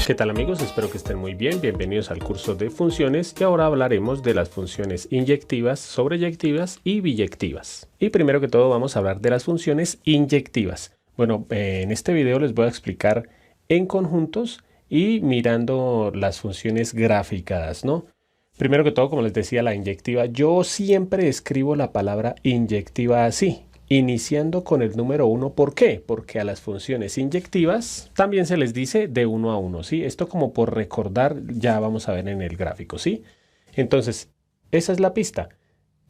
¿Qué tal amigos? Espero que estén muy bien. Bienvenidos al curso de funciones y ahora hablaremos de las funciones inyectivas, sobreyectivas y biyectivas. Y primero que todo vamos a hablar de las funciones inyectivas. Bueno, en este video les voy a explicar en conjuntos y mirando las funciones gráficas, ¿no? Primero que todo, como les decía, la inyectiva, yo siempre escribo la palabra inyectiva así, iniciando con el número 1. ¿Por qué? Porque a las funciones inyectivas también se les dice de 1 a 1, ¿sí? Esto como por recordar, ya vamos a ver en el gráfico, ¿sí? Entonces, esa es la pista.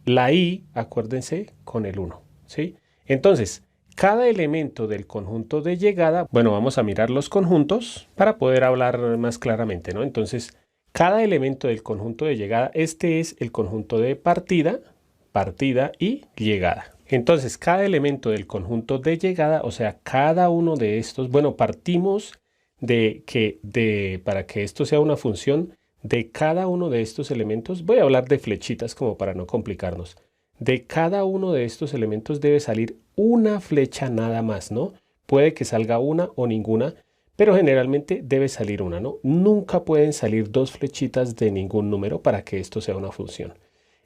La i, acuérdense, con el 1, ¿sí? Entonces, cada elemento del conjunto de llegada, bueno, vamos a mirar los conjuntos para poder hablar más claramente, ¿no? Entonces, cada elemento del conjunto de llegada, este es el conjunto de partida, partida y llegada. Entonces, cada elemento del conjunto de llegada, o sea, cada uno de estos, bueno, partimos para que esto sea una función, de cada uno de estos elementos, voy a hablar de flechitas como para no complicarnos. De cada uno de estos elementos debe salir una flecha nada más, ¿no? Puede que salga una o ninguna, pero generalmente debe salir una, ¿no? Nunca pueden salir dos flechitas de ningún número para que esto sea una función.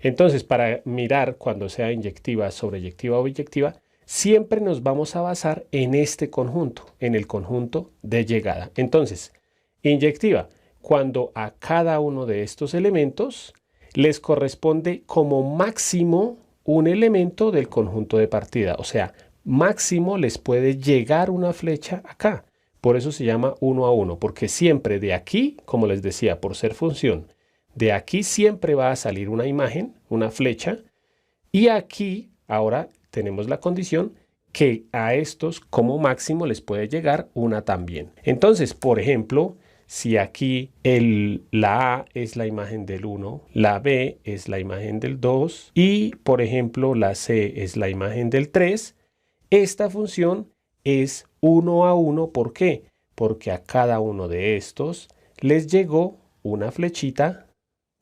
Entonces, para mirar cuando sea inyectiva, sobreyectiva o biyectiva, siempre nos vamos a basar en este conjunto, en el conjunto de llegada. Entonces, inyectiva, cuando a cada uno de estos elementos les corresponde como máximo un elemento del conjunto de partida. O sea, máximo les puede llegar una flecha acá. Por eso se llama 1 a 1, porque siempre de aquí, como les decía, por ser función, de aquí siempre va a salir una imagen, una flecha, y aquí ahora tenemos la condición que a estos como máximo les puede llegar una también. Entonces, por ejemplo, si aquí la A es la imagen del 1, la B es la imagen del 2 y, por ejemplo, la C es la imagen del 3, esta función es 1 a 1. ¿Por qué? Porque a cada uno de estos les llegó una flechita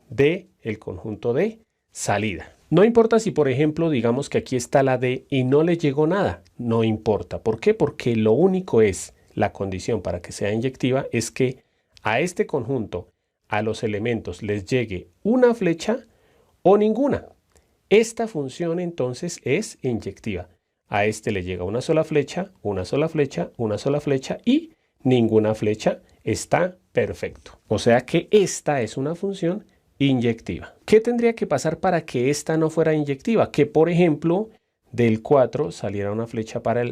del conjunto de salida. No importa si, por ejemplo, digamos que aquí está la D y no le llegó nada. No importa. ¿Por qué? Porque lo único es, la condición para que sea inyectiva es que a este conjunto, a los elementos, les llegue una flecha o ninguna. Esta función entonces es inyectiva. A este le llega una sola flecha, una sola flecha, una sola flecha y ninguna flecha. Está perfecto. O sea que esta es una función inyectiva. ¿Qué tendría que pasar para que esta no fuera inyectiva? Que, por ejemplo, del 4 saliera una flecha para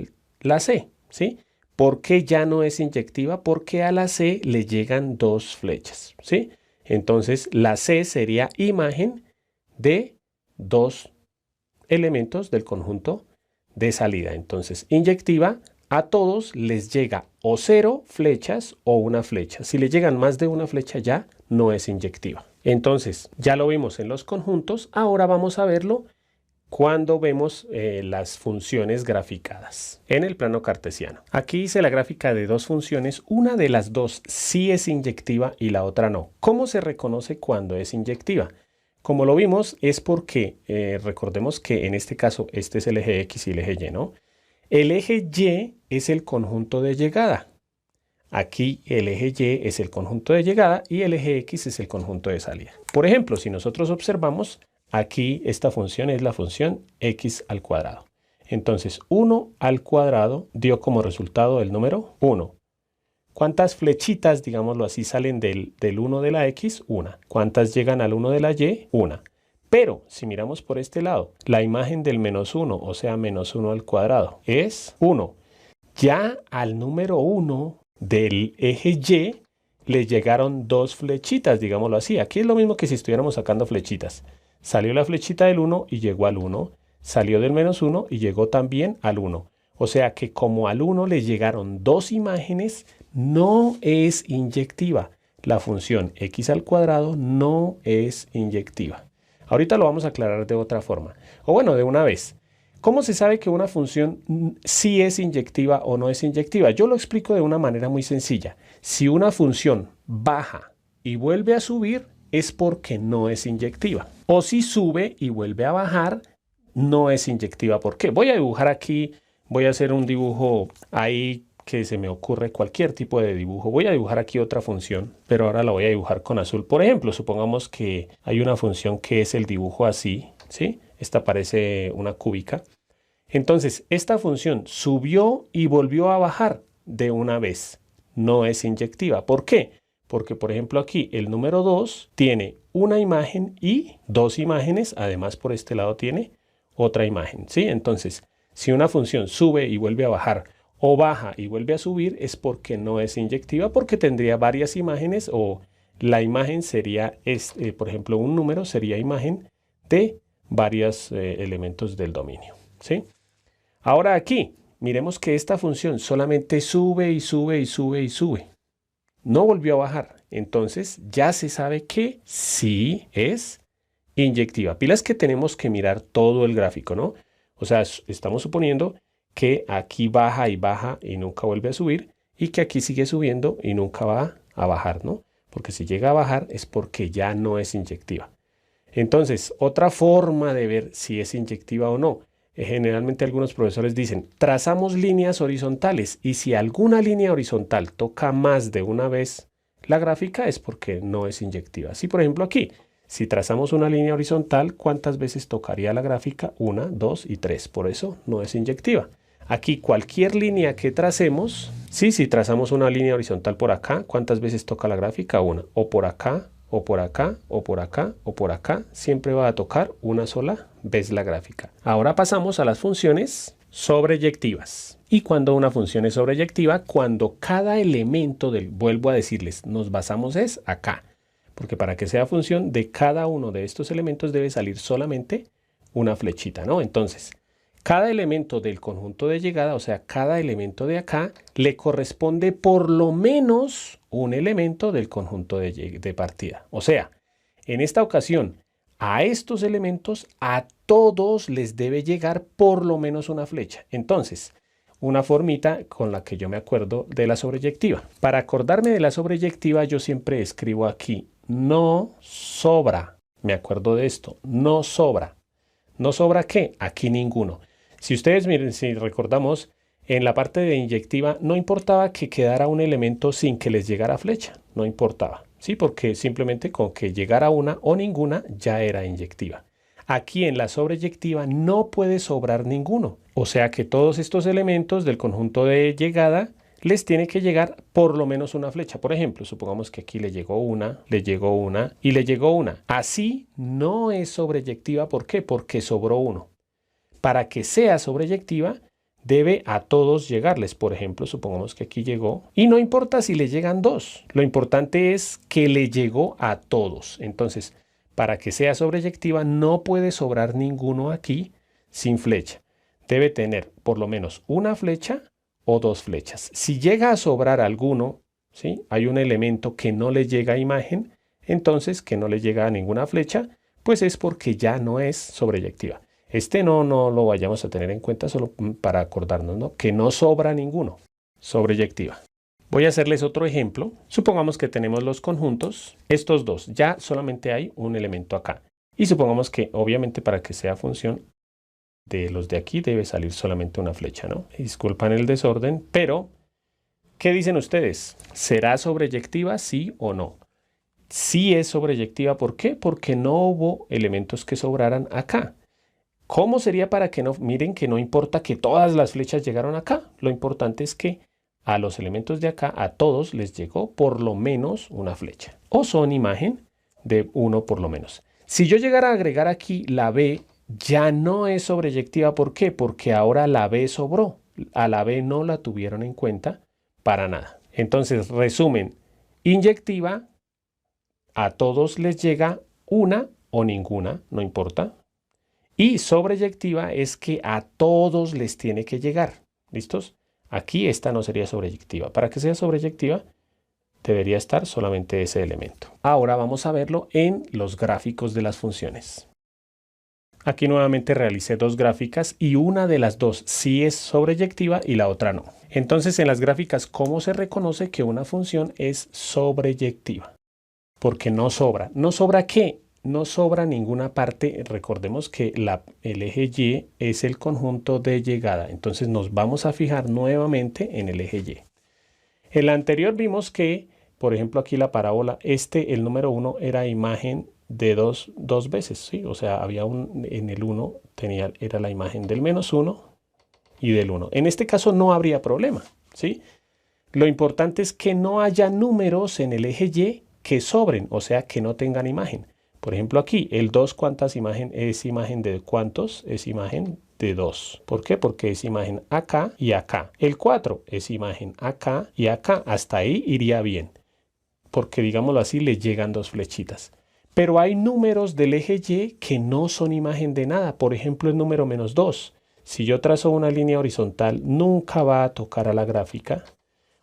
la C, ¿sí? ¿Por qué ya no es inyectiva? Porque a la C le llegan dos flechas, ¿sí? Entonces, la C sería imagen de dos elementos del conjunto de salida. Entonces, inyectiva, a todos les llega o 0 flechas o una flecha. Si le llegan más de una flecha ya no es inyectiva. Entonces, ya lo vimos en los conjuntos, ahora vamos a verlo cuando vemos las funciones graficadas en el plano cartesiano. Aquí hice la gráfica de dos funciones, una de las dos sí es inyectiva y la otra no. ¿Cómo se reconoce cuando es inyectiva? Como lo vimos es porque, recordemos que en este caso este es el eje X y el eje Y, ¿no? El eje Y es el conjunto de llegada. Aquí el eje Y es el conjunto de llegada y el eje X es el conjunto de salida. Por ejemplo, si nosotros observamos, aquí esta función es la función x al cuadrado. Entonces, 1 al cuadrado dio como resultado el número 1. ¿Cuántas flechitas, digámoslo así, salen del 1 de la x? Una. ¿Cuántas llegan al 1 de la y? Una. Pero, si miramos por este lado, la imagen del menos 1, o sea, menos 1 al cuadrado, es 1. Ya al número 1 del eje Y le llegaron dos flechitas, digámoslo así. Aquí es lo mismo que si estuviéramos sacando flechitas. Salió la flechita del 1 y llegó al 1. Salió del menos 1 y llegó también al 1. O sea que como al 1 le llegaron dos imágenes, no es inyectiva. La función x al cuadrado no es inyectiva. Ahorita lo vamos a aclarar de otra forma. O bueno, de una vez. ¿Cómo se sabe que una función sí es inyectiva o no es inyectiva? Yo lo explico de una manera muy sencilla. Si una función baja y vuelve a subir, es porque no es inyectiva. O si sube y vuelve a bajar, no es inyectiva. ¿Por qué? Voy a dibujar aquí, voy a hacer un dibujo ahí que se me ocurre cualquier tipo de dibujo. Voy a dibujar aquí otra función, pero ahora la voy a dibujar con azul. Por ejemplo, supongamos que hay una función que es el dibujo así, ¿sí? Esta parece una cúbica. Entonces, esta función subió y volvió a bajar de una vez. No es inyectiva. ¿Por qué? Porque, por ejemplo, aquí el número 2 tiene una imagen y dos imágenes. Además, por este lado tiene otra imagen, ¿sí? Entonces, si una función sube y vuelve a bajar o baja y vuelve a subir, es porque no es inyectiva, porque tendría varias imágenes o la imagen sería, por ejemplo, un número sería imagen de varios elementos del dominio, ¿sí? Ahora aquí, miremos que esta función solamente sube y sube y sube y sube. No volvió a bajar. Entonces ya se sabe que sí es inyectiva. Pilas que tenemos que mirar todo el gráfico, ¿no? O sea, estamos suponiendo que aquí baja y nunca vuelve a subir y que aquí sigue subiendo y nunca va a bajar, ¿no? Porque si llega a bajar es porque ya no es inyectiva. Entonces, otra forma de ver si es inyectiva o no. Generalmente algunos profesores dicen, trazamos líneas horizontales y si alguna línea horizontal toca más de una vez la gráfica es porque no es inyectiva. Así, por ejemplo, aquí, si trazamos una línea horizontal, ¿cuántas veces tocaría la gráfica? 1, 2 y 3. Por eso no es inyectiva. Aquí cualquier línea que tracemos, sí, si trazamos una línea horizontal por acá, ¿cuántas veces toca la gráfica? 1. O por acá, o por acá, o por acá, o por acá, siempre va a tocar una sola vez la gráfica. Ahora pasamos a las funciones sobreyectivas. Y cuando una función es sobreyectiva, cuando cada elemento vuelvo a decirles, nos basamos es acá. Porque para que sea función de cada uno de estos elementos debe salir solamente una flechita, ¿no? Entonces, cada elemento del conjunto de llegada, o sea, cada elemento de acá, le corresponde por lo menos un elemento del conjunto de partida. O sea, en esta ocasión, a estos elementos, a todos les debe llegar por lo menos una flecha. Entonces, una formita con la que yo me acuerdo de la sobreyectiva. Para acordarme de la sobreyectiva, yo siempre escribo aquí, no sobra. Me acuerdo de esto, no sobra. ¿No sobra qué? Aquí ninguno. Si ustedes miren, si recordamos, en la parte de inyectiva no importaba que quedara un elemento sin que les llegara flecha. No importaba, ¿sí? Porque simplemente con que llegara una o ninguna ya era inyectiva. Aquí en la sobreyectiva no puede sobrar ninguno. O sea que todos estos elementos del conjunto de llegada les tiene que llegar por lo menos una flecha. Por ejemplo, supongamos que aquí le llegó una y le llegó una. Así no es sobreyectiva. ¿Por qué? Porque sobró uno. Para que sea sobreyectiva, debe a todos llegarles. Por ejemplo, supongamos que aquí llegó y no importa si le llegan dos. Lo importante es que le llegó a todos. Entonces, para que sea sobreyectiva, no puede sobrar ninguno aquí sin flecha. Debe tener por lo menos una flecha o dos flechas. Si llega a sobrar alguno, ¿sí? Hay un elemento que no le llega a imagen, entonces que no le llega a ninguna flecha, pues es porque ya no es sobreyectiva. Este no lo vayamos a tener en cuenta solo para acordarnos, ¿no? Que no sobra ninguno. Sobreyectiva. Voy a hacerles otro ejemplo. Supongamos que tenemos los conjuntos, estos dos. Ya solamente hay un elemento acá. Y supongamos que obviamente para que sea función de los de aquí debe salir solamente una flecha, ¿no? Disculpan el desorden, pero ¿qué dicen ustedes? ¿Será sobreyectiva, sí o no? Sí es sobreyectiva. ¿Por qué? Porque no hubo elementos que sobraran acá. ¿Cómo sería para que no? Miren que no importa que todas las flechas llegaron acá. Lo importante es que a los elementos de acá, a todos les llegó por lo menos una flecha. O son imagen de uno por lo menos. Si yo llegara a agregar aquí la B, ya no es sobreyectiva. ¿Por qué? Porque ahora la B sobró. A la B no la tuvieron en cuenta para nada. Entonces, resumen, inyectiva, a todos les llega una o ninguna, no importa. Y sobreyectiva es que a todos les tiene que llegar. ¿Listos? Aquí esta no sería sobreyectiva. Para que sea sobreyectiva, debería estar solamente ese elemento. Ahora vamos a verlo en los gráficos de las funciones. Aquí nuevamente realicé dos gráficas y una de las dos sí es sobreyectiva y la otra no. Entonces en las gráficas, ¿cómo se reconoce que una función es sobreyectiva? Porque no sobra. ¿No sobra qué? no sobra ninguna parte. Recordemos que el eje Y es el conjunto de llegada. Entonces nos vamos a fijar nuevamente en el eje Y. En la anterior vimos que, por ejemplo, aquí la parábola, el número 1 era imagen de dos veces, ¿sí? O sea, en el 1 era la imagen del -1 y del 1. En este caso no habría problema, ¿sí? Lo importante es que no haya números en el eje Y que sobren, o sea, que no tengan imagen. Por ejemplo, aquí, el 2, ¿cuántas imagen? ¿Es imagen de cuántos? Es imagen de 2. ¿Por qué? Porque es imagen acá y acá. El 4 es imagen acá y acá. Hasta ahí iría bien, porque digámoslo así, le llegan 2 flechitas. Pero hay números del eje Y que no son imagen de nada. Por ejemplo, el número -2. Si yo trazo una línea horizontal, nunca va a tocar a la gráfica.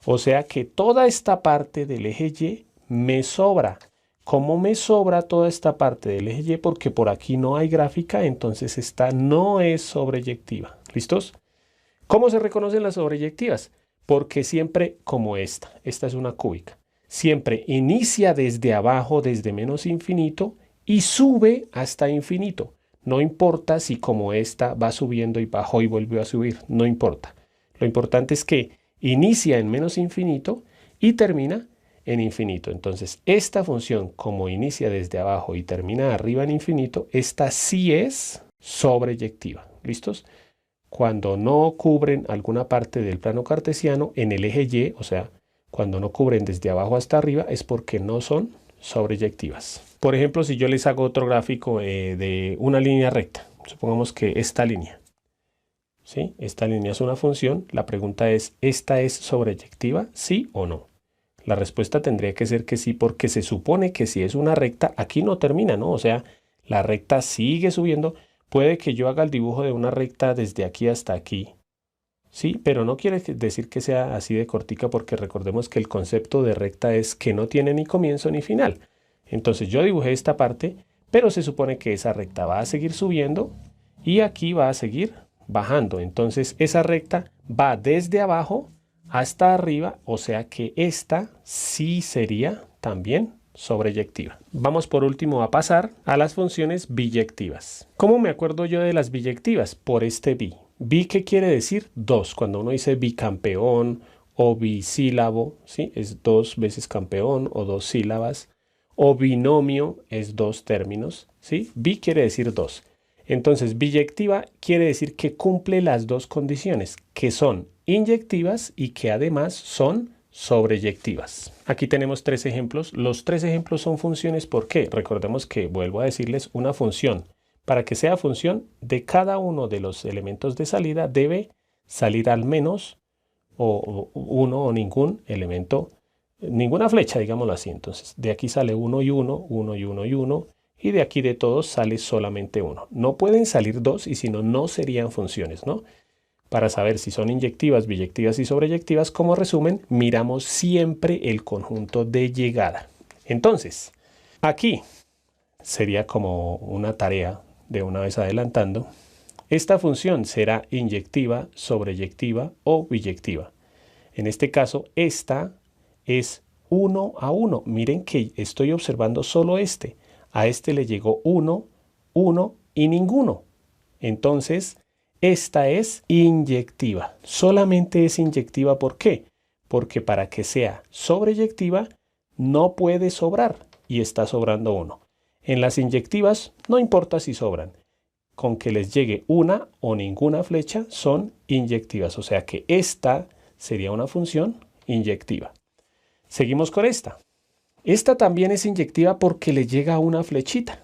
O sea que toda esta parte del eje Y me sobra. ¿Cómo me sobra toda esta parte del eje Y? Porque por aquí no hay gráfica, entonces esta no es sobreyectiva. ¿Listos? ¿Cómo se reconocen las sobreyectivas? Porque siempre, como esta es una cúbica, siempre inicia desde abajo, desde menos infinito, y sube hasta infinito. No importa si como esta va subiendo y bajó y volvió a subir, no importa. Lo importante es que inicia en menos infinito y termina en infinito. Entonces, esta función, como inicia desde abajo y termina arriba en infinito, esta sí es sobreyectiva. ¿Listos? Cuando no cubren alguna parte del plano cartesiano en el eje Y, o sea, cuando no cubren desde abajo hasta arriba, es porque no son sobreyectivas. Por ejemplo, si yo les hago otro gráfico de una línea recta, supongamos que esta línea, ¿sí? Esta línea es una función. La pregunta es, ¿esta es sobreyectiva? ¿Sí o no? La respuesta tendría que ser que sí, porque se supone que si es una recta, aquí no termina, ¿no? O sea, la recta sigue subiendo. Puede que yo haga el dibujo de una recta desde aquí hasta aquí, ¿sí? Pero no quiere decir que sea así de cortica, porque recordemos que el concepto de recta es que no tiene ni comienzo ni final. Entonces yo dibujé esta parte, pero se supone que esa recta va a seguir subiendo y aquí va a seguir bajando. Entonces esa recta va desde abajo hasta arriba, o sea que esta sí sería también sobreyectiva. Vamos por último a pasar a las funciones biyectivas. ¿Cómo me acuerdo yo de las biyectivas? Por este bi. Bi, ¿qué quiere decir? 2. Cuando uno dice bicampeón o bisílabo, ¿sí? Es 2 veces campeón o 2 sílabas. O binomio es 2 términos, ¿sí? Bi quiere decir 2. Entonces, biyectiva quiere decir que cumple las dos condiciones, que son inyectivas y que además son sobreyectivas. Aquí tenemos 3 ejemplos. Los 3 ejemplos son funciones. ¿Por qué? Recordemos que, vuelvo a decirles, una función, para que sea función, de cada uno de los elementos de salida debe salir al menos uno o ningún elemento, ninguna flecha, digámoslo así. Entonces, de aquí sale 1 y 1, 1 y 1 y 1. Y de aquí de todos sale solamente 1. No pueden salir 2 y si no, no serían funciones, ¿no? Para saber si son inyectivas, biyectivas y sobreyectivas, como resumen, miramos siempre el conjunto de llegada. Entonces, aquí sería como una tarea de una vez adelantando. Esta función será inyectiva, sobreyectiva o biyectiva. En este caso, esta es 1 a 1. Miren que estoy observando solo este. A este le llegó 1, 1 y ninguno. Entonces, esta es inyectiva. Solamente es inyectiva, ¿por qué? Porque para que sea sobreyectiva, no puede sobrar y está sobrando 1. En las inyectivas, no importa si sobran. Con que les llegue una o ninguna flecha, son inyectivas. O sea que esta sería una función inyectiva. Seguimos con esta. Esta también es inyectiva porque le llega una flechita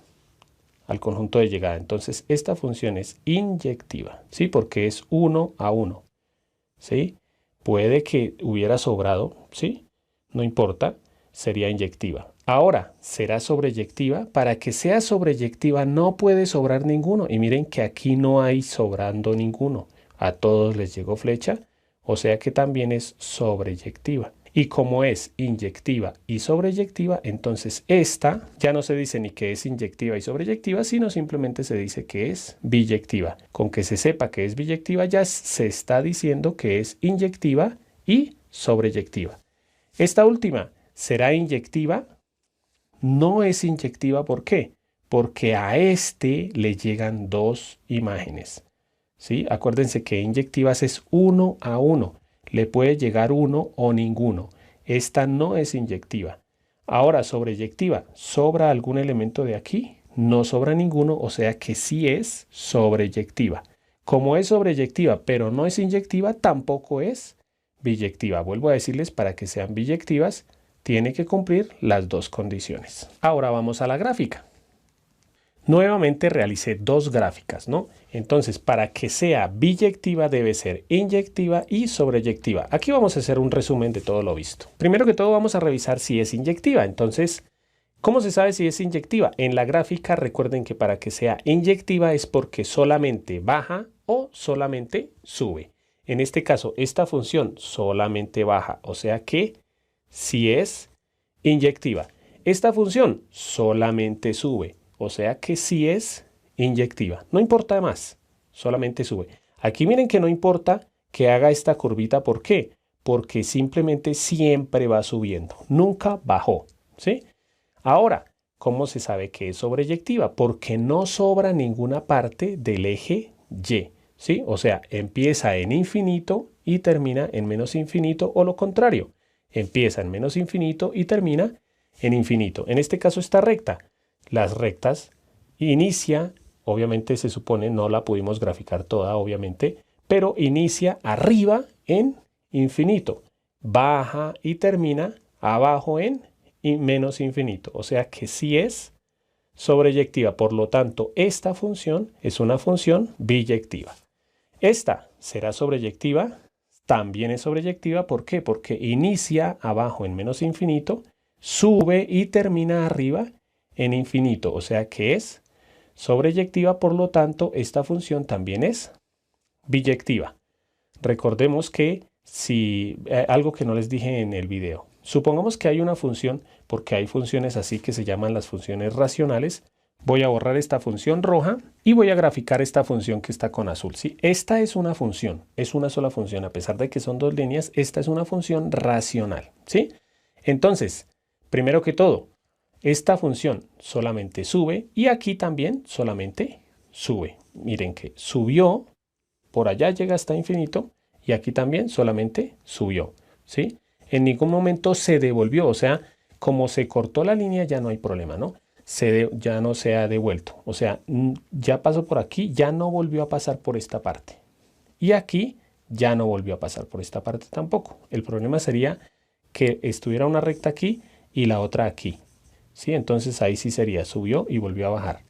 al conjunto de llegada. Entonces, esta función es inyectiva, ¿sí? Porque es 1 a 1, ¿sí? Puede que hubiera sobrado, ¿sí? No importa, sería inyectiva. Ahora, será sobreyectiva. Para que sea sobreyectiva no puede sobrar ninguno. Y miren que aquí no hay sobrando ninguno. A todos les llegó flecha, o sea que también es sobreyectiva. Y como es inyectiva y sobreyectiva, entonces esta ya no se dice ni que es inyectiva y sobreyectiva, sino simplemente se dice que es biyectiva. Con que se sepa que es biyectiva ya se está diciendo que es inyectiva y sobreyectiva. Esta última será inyectiva, no es inyectiva, ¿por qué? Porque a este le llegan dos imágenes. ¿Sí? Acuérdense que inyectivas es 1 a 1. Le puede llegar uno o ninguno. Esta no es inyectiva. Ahora, sobreyectiva, ¿sobra algún elemento de aquí? No sobra ninguno, o sea que sí es sobreyectiva. Como es sobreyectiva, pero no es inyectiva, tampoco es biyectiva. Vuelvo a decirles, para que sean biyectivas, tiene que cumplir las dos condiciones. Ahora vamos a la gráfica. Nuevamente realicé dos gráficas, ¿no? Entonces, para que sea biyectiva debe ser inyectiva y sobreyectiva. Aquí vamos a hacer un resumen de todo lo visto. Primero que todo vamos a revisar si es inyectiva. Entonces, ¿cómo se sabe si es inyectiva? En la gráfica recuerden que para que sea inyectiva es porque solamente baja o solamente sube. En este caso, esta función solamente baja, o sea que sí es inyectiva. Esta función solamente sube. O sea que sí es inyectiva. No importa más, solamente sube. Aquí miren que no importa que haga esta curvita. ¿Por qué? Porque simplemente siempre va subiendo. Nunca bajó. ¿Sí? Ahora, ¿cómo se sabe que es sobreyectiva? Porque no sobra ninguna parte del eje Y. ¿Sí? O sea, empieza en infinito y termina en menos infinito o lo contrario. Empieza en menos infinito y termina en infinito. En este caso está recta. Las rectas inicia, obviamente se supone, no la pudimos graficar toda, obviamente, pero inicia arriba en infinito, baja y termina abajo en menos infinito. O sea que sí es sobreyectiva. Por lo tanto, esta función es una función biyectiva. Esta será sobreyectiva, también es sobreyectiva. ¿Por qué? Porque inicia abajo en menos infinito, sube y termina arriba en infinito, o sea que es sobreyectiva, por lo tanto esta función también es biyectiva. Recordemos que si algo que no les dije en el video, supongamos que hay una función, porque hay funciones así que se llaman las funciones racionales. Voy a borrar esta función roja y voy a graficar esta función que está con azul. ¿Sí? Esta es una función, es una sola función, a pesar de que son dos líneas, esta es una función racional. ¿Sí? Entonces, primero que todo, esta función solamente sube y aquí también solamente sube. Miren que subió, por allá llega hasta infinito y aquí también solamente subió. ¿Sí? En ningún momento se devolvió, o sea, como se cortó la línea ya no hay problema, ¿no? Ya no se ha devuelto, o sea, ya pasó por aquí, ya no volvió a pasar por esta parte. Y aquí ya no volvió a pasar por esta parte tampoco. El problema sería que estuviera una recta aquí y la otra aquí. ¿Sí? Entonces ahí sí sería, subió y volvió a bajar.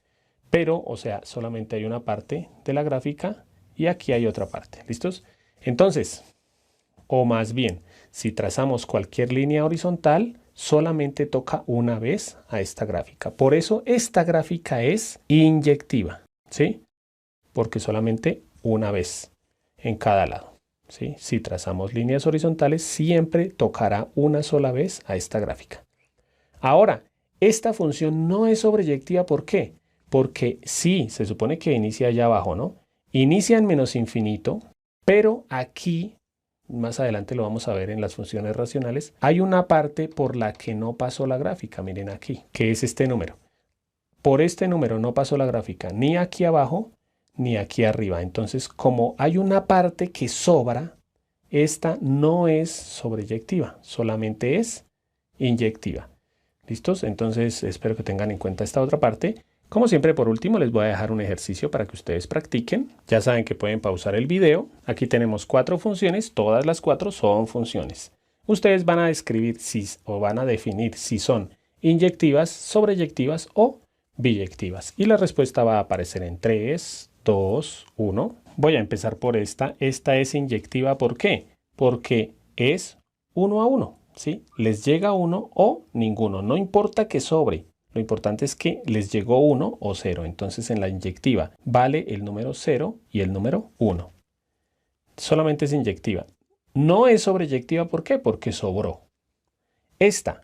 Pero, o sea, solamente hay una parte de la gráfica y aquí hay otra parte. ¿Listos? Entonces, o más bien, si trazamos cualquier línea horizontal, solamente toca una vez a esta gráfica. Por eso esta gráfica es inyectiva. ¿Sí? Porque solamente una vez en cada lado. ¿Sí? Si trazamos líneas horizontales, siempre tocará una sola vez a esta gráfica. Ahora, esta función no es sobreyectiva. ¿Por qué? Porque sí, se supone que inicia allá abajo, ¿no? Inicia en menos infinito, pero aquí, más adelante lo vamos a ver en las funciones racionales, hay una parte por la que no pasó la gráfica, miren aquí, que es este número. Por este número no pasó la gráfica ni aquí abajo ni aquí arriba. Entonces, como hay una parte que sobra, esta no es sobreyectiva, solamente es inyectiva. ¿Listos? Entonces espero que tengan en cuenta esta otra parte. Como siempre, por último, les voy a dejar un ejercicio para que ustedes practiquen. Ya saben que pueden pausar el video. Aquí tenemos 4 funciones, todas las 4 son funciones. Ustedes van a describir o van a definir si son inyectivas, sobreyectivas o biyectivas. Y la respuesta va a aparecer en 3, 2, 1. Voy a empezar por esta. Esta es inyectiva. ¿Por qué? Porque es 1 a 1. ¿Sí? Les llega 1 o ninguno. No importa que sobre. Lo importante es que les llegó 1 o 0. Entonces en la inyectiva vale el número 0 y el número 1. Solamente es inyectiva. No es sobreyectiva. ¿Por qué? Porque sobró. Esta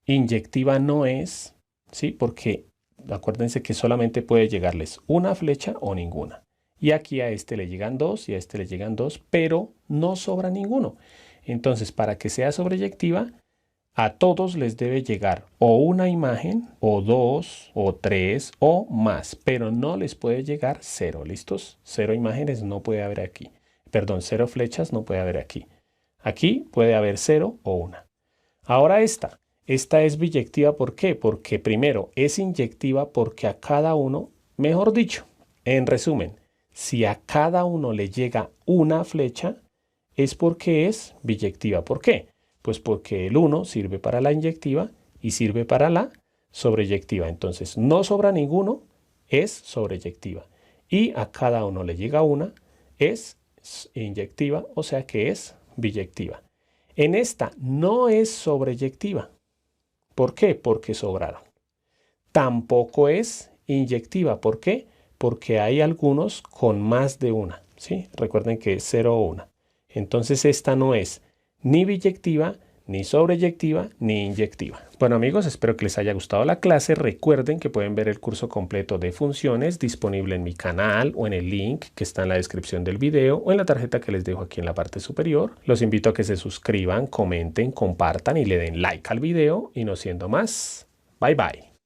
inyectiva no es, ¿sí? Porque acuérdense que solamente puede llegarles una flecha o ninguna. Y aquí a este le llegan 2 y a este le llegan 2, pero no sobra ninguno. Entonces, para que sea sobreyectiva, A todos les debe llegar o una imagen, o dos, o tres, o más, pero no les puede llegar cero, ¿listos? Cero imágenes no puede haber aquí. Perdón, cero flechas no puede haber aquí. Aquí puede haber cero o una. Ahora esta. Esta es biyectiva, ¿por qué? Porque primero es inyectiva porque a cada uno, mejor dicho, en resumen, si a cada uno le llega una flecha, es porque es biyectiva. ¿Por qué? Pues porque el 1 sirve para la inyectiva y sirve para la sobreyectiva. Entonces, no sobra ninguno, es sobreyectiva. Y a cada uno le llega una, es inyectiva, o sea que es biyectiva. En esta no es sobreyectiva. ¿Por qué? Porque sobraron. Tampoco es inyectiva. ¿Por qué? Porque hay algunos con más de una. ¿Sí? Recuerden que es 0 o 1. Entonces esta no es ni biyectiva, ni sobreyectiva, ni inyectiva. Bueno amigos, espero que les haya gustado la clase. Recuerden que pueden ver el curso completo de funciones disponible en mi canal o en el link que está en la descripción del video o en la tarjeta que les dejo aquí en la parte superior. Los invito a que se suscriban, comenten, compartan y le den like al video. Y no siendo más, bye bye.